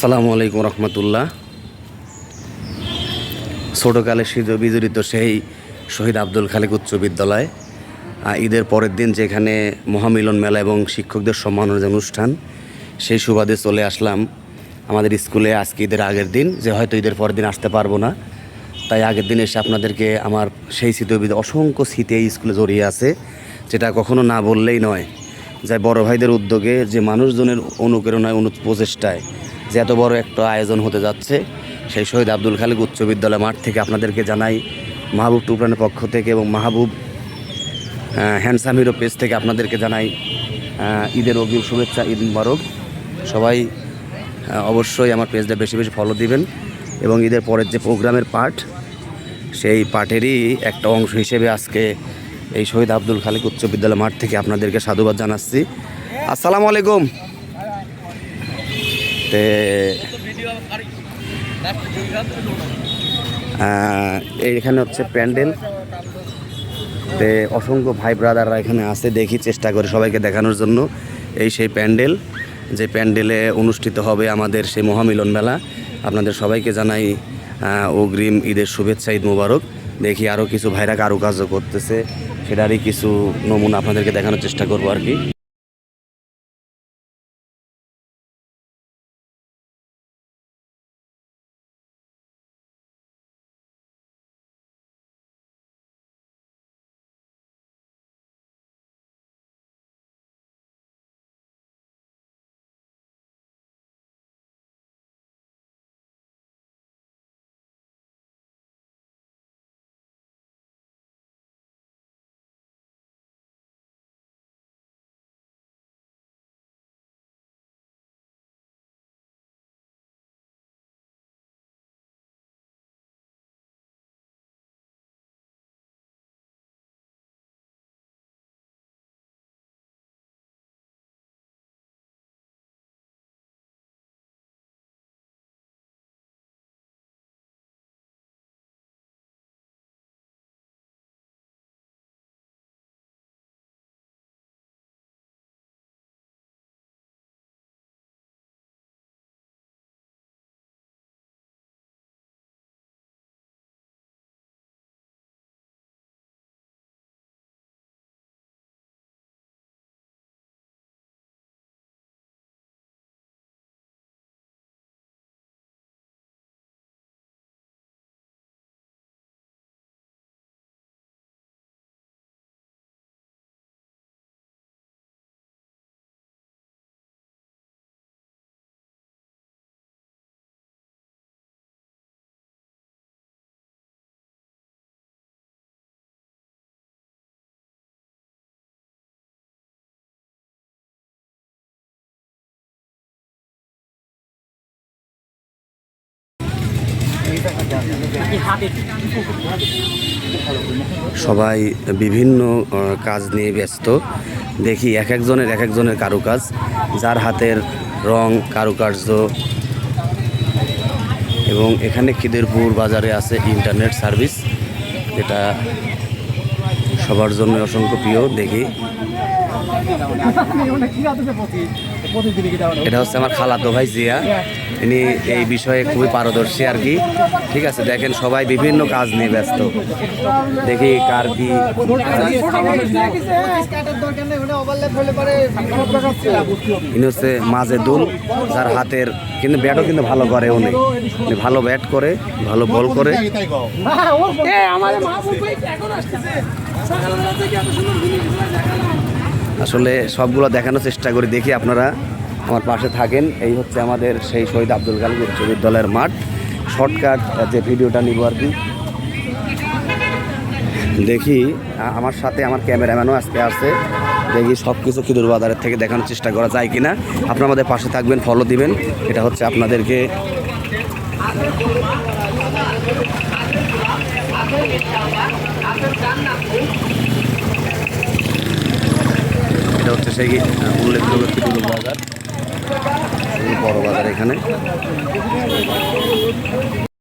আসসালামু আলাইকুম রহমতুল্লাহ। ছোটোকালে বিজড়িত সেই শহীদ আব্দুল খালেক উচ্চ বিদ্যালয় ঈদের পরের দিন যেখানে মহামিলন মেলা এবং শিক্ষকদের সম্মাননা অনুষ্ঠান, সেই সুবাদে চলে আসলাম আমাদের স্কুলে। আজকে ঈদের আগের দিন, যে হয়তো ঈদের পরের দিন আসতে পারবো না, তাই আগের দিন এসে আপনাদেরকে আমার সেই স্মৃতি, অসংখ্য স্মৃতি এই স্কুলে জড়িয়ে আছে, যেটা কখনো না বললেই নয়। যাই বড় ভাইদের উদ্যোগে, যে মানুষজনের অনুপ্রেরণায় প্রচেষ্টায় যে এত বড় একটা আয়োজন হতে যাচ্ছে, সেই শহীদ আব্দুল খালেক উচ্চ বিদ্যালয় মাঠ থেকে আপনাদেরকে জানাই মাহবুব টুকরানের পক্ষ থেকে এবং মাহবুব হ্যান্ডসাম হিরো পেজ থেকে আপনাদেরকে জানাই ঈদের অগ্রিম শুভেচ্ছা, ঈদ মুবারক। সবাই অবশ্যই আমার পেজটা বেশি বেশি ফলো দিবেন এবং ঈদের পরের যে প্রোগ্রামের পার্ট, সেই পার্টেরই একটা অংশ হিসেবে আজকে এই শহীদ আব্দুল খালেক উচ্চ বিদ্যালয় মাঠ থেকে আপনাদেরকে সাধুবাদ জানাচ্ছি। আসসালামু আলাইকুম। এইখানে হচ্ছে প্যান্ডেল, অসংখ্য ভাই ব্রাদাররা এখানে আসে, দেখি চেষ্টা করে সবাইকে দেখানোর জন্য। এই সেই প্যান্ডেল, যে প্যান্ডেলে অনুষ্ঠিত হবে আমাদের সেই মহামিলন মেলা। আপনাদের সবাইকে জানাই অগ্রিম ঈদের শুভেচ্ছা, ঈদ মুবারক। দেখি আরও কিছু ভাইরা কারুকার্য করতেছে, সেটারই কিছু নমুনা আপনাদেরকে দেখানোর চেষ্টা করবো আর কি। সবাই বিভিন্ন কাজ নিয়ে ব্যস্ত। দেখি এক একজনের কারুকাজ, যার হাতের রং, কারুকার্য। এবং এখানে খিদেরপুর বাজারে আছে ইন্টারনেট সার্ভিস, যেটা সবার জন্য অসংখ্য প্রিয়। দেখি এটা হচ্ছে আমার খালাতো ভাই জিয়া, ইনি এই বিষয়ে খুবই পারদর্শী আর কি। ঠিক আছে, দেখেন সবাই বিভিন্ন কাজ নিয়ে ব্যস্ত। দেখি কার কি। ইনি হচ্ছে মাজেদুল, যার হাতের কিন্তু ব্যাটও কিন্তু ভালো করে, উনি ভালো ব্যাট করে, ভালো বল করে। আসলে সবগুলো দেখানোর চেষ্টা করি, দেখি আপনারা আমার পাশে থাকেন। এই হচ্ছে আমাদের সেই শহীদ আব্দুল খালেক উচ্চ বিদ্যালয়ের মাঠ। শর্টকাট যে ভিডিওটা নিব আর কি। দেখি আমার সাথে আমার ক্যামেরাম্যানও আজকে আসছে, দেখি সব কিছু খিদুর বাজারের থেকে দেখানোর চেষ্টা করা যায় কিনা। আপনারা আমাদের পাশে থাকবেন, ফলো দিবেন। এটা হচ্ছে আপনাদেরকে এটা হচ্ছে সেই উল্লেখযোগ্য খিদুর বাজার, বড় বাজার এখানে।